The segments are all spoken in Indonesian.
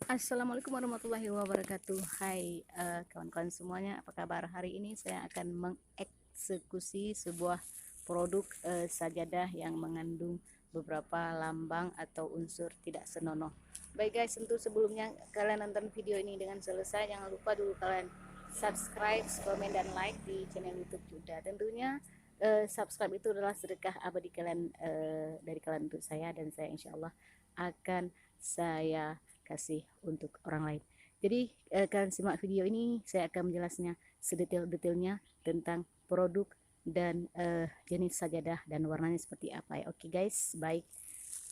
Assalamualaikum warahmatullahi wabarakatuh. Hai kawan-kawan semuanya, apa kabar? Hari ini saya akan mengeksekusi sebuah produk sajadah yang mengandung beberapa lambang atau unsur tidak senonoh. Baik guys, tentu sebelumnya kalian nonton video ini dengan selesai, jangan lupa dulu kalian subscribe, komen, dan like di channel YouTube Juda. Tentunya subscribe itu adalah sedekah abadi kalian, dari kalian untuk saya, dan saya insya Allah akan saya kasih untuk orang lain. Jadi kalian simak video ini, saya akan menjelasnya sedetail-detailnya tentang produk dan jenis sajadah dan warnanya seperti apa ya. Oke guys, baik,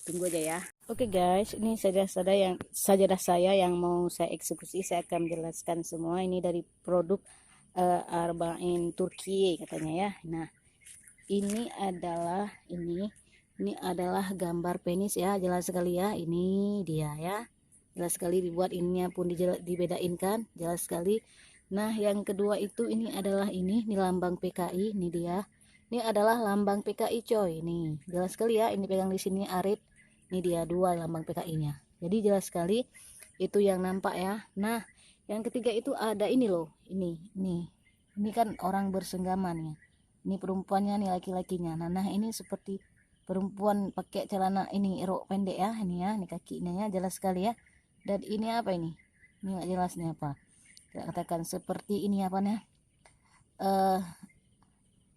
tunggu aja ya. Oke guys, ini sajadah saya yang mau saya eksekusi. Saya akan menjelaskan semua. Ini dari produk Arba'in Turki katanya ya. Nah, ini adalah gambar penis ya, jelas sekali ya. Ini dia ya, jelas sekali dibuat, ininya pun dibedain kan, jelas sekali. Nah yang kedua itu ini adalah ini lambang PKI. Ini dia, ini adalah lambang PKI coy. Ini jelas sekali ya, ini pegang di sini Arif. Ini dia dua lambang PKI nya, jadi jelas sekali itu yang nampak ya. Nah yang ketiga itu ada ini loh, ini kan orang bersenggaman ya, ini perempuannya nih, laki-lakinya. Nah ini seperti perempuan pakai celana ini, rok pendek ya. Ini ya, ini kakinya ya, jelas sekali ya. Dan ini apa ini nggak jelas nih apa, kita katakan seperti ini apa nih,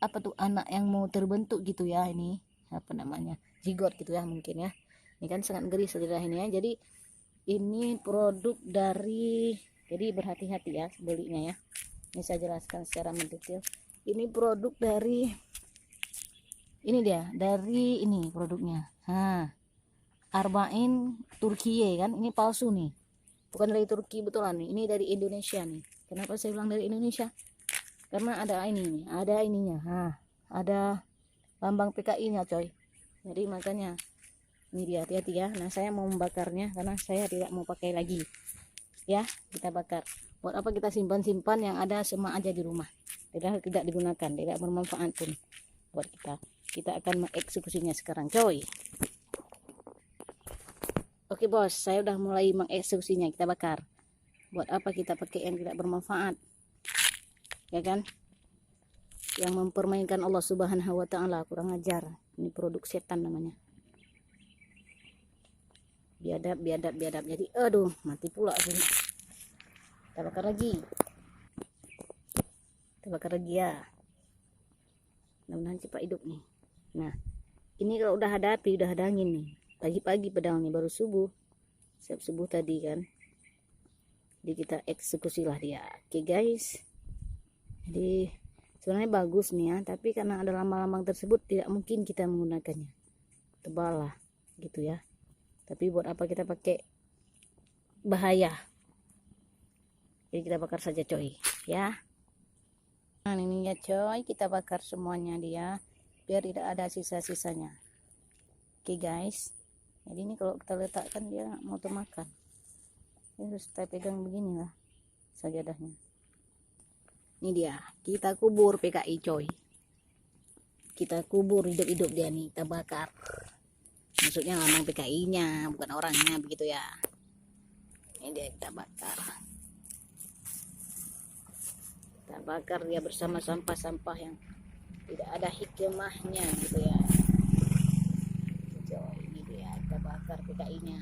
apa tuh, anak yang mau terbentuk gitu ya. Ini apa namanya, zigot gitu ya mungkin ya. Ini kan sangat ngeri saudara ini ya. Jadi ini produk dari, jadi berhati-hati ya belinya ya. Ini saya jelaskan secara mendetail. Ini produk dari, ini dia dari ini produknya. Arba'in Turki kan, ini palsu nih, bukan dari Turki betulan nih, ini dari Indonesia nih. Kenapa saya bilang dari Indonesia? Karena ada ini nih, ada ininya, ada lambang PKI nya coy. Jadi makanya ini dia, hati-hati ya. Nah saya mau membakarnya karena saya tidak mau pakai lagi ya. Kita bakar, buat apa kita simpan-simpan yang ada semua aja di rumah, tidak digunakan, tidak bermanfaat pun buat kita. Kita akan mengeksekusinya sekarang coy. Oke bos, saya udah mulai mengeksekusinya. Kita bakar. Buat apa kita pakai yang tidak bermanfaat, ya kan? Yang mempermainkan Allah Subhanahu wa Ta'ala, kurang ajar. Ini produk setan namanya. Biadab. Jadi aduh, mati pula sih. Kita bakar lagi. Ya. Mudah-mudahan cepat hidup nih. Nah, ini kalau udah ada api, udah ada angin nih. Pagi-pagi pedang nih, baru subuh. Siap subuh tadi kan. Jadi kita eksekusi lah dia. Oke guys. Jadi sebenarnya bagus nih ya, tapi karena ada lambang-lambang tersebut tidak mungkin kita menggunakannya. Tebal lah gitu ya. Tapi buat apa kita pakai, bahaya. Jadi kita bakar saja coy ya. Nah ini ya coy, kita bakar semuanya dia biar tidak ada sisa-sisanya. Oke guys. Jadi ini kalau kita letakkan dia mau termakan. Ini harus kita pegang beginilah sajadahnya. Ini dia, kita kubur PKI coy. Kita kubur hidup-hidup dia nih, kita bakar. Maksudnya lambang PKI nya, bukan orangnya, begitu ya. Ini dia, kita bakar. Kita bakar dia bersama sampah-sampah yang tidak ada hikmahnya gitu ya. Coy, ini dia, kita bakar PKI nya.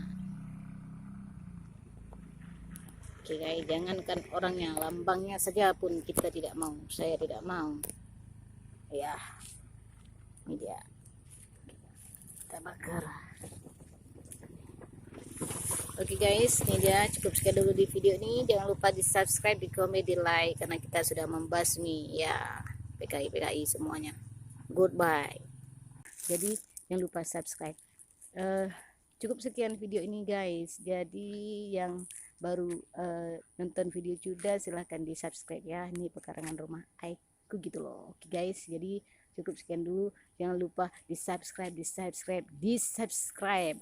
Oke guys, jangankan orangnya, lambangnya saja pun kita tidak mau. Saya tidak mau ya. Ini dia, kita bakar. Oke guys, ini dia, cukup sekian dulu di video ini. Jangan lupa di subscribe, di komen, di like, karena kita sudah membasmi ya PKI semuanya. Goodbye. Jadi jangan lupa subscribe. Cukup sekian video ini guys. Jadi yang baru nonton video Juda, silahkan di subscribe ya. Ini pekarangan rumah aku gitu loh. Oke guys, jadi cukup sekian dulu. Jangan lupa di subscribe.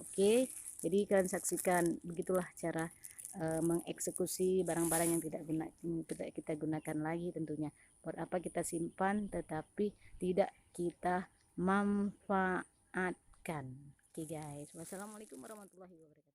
Oke. Jadi kalian saksikan, begitulah cara mengeksekusi barang-barang yang tidak kita gunakan lagi tentunya. Buat apa kita simpan tetapi tidak kita manfaatkan. Oke guys, wassalamualaikum warahmatullahi wabarakatuh.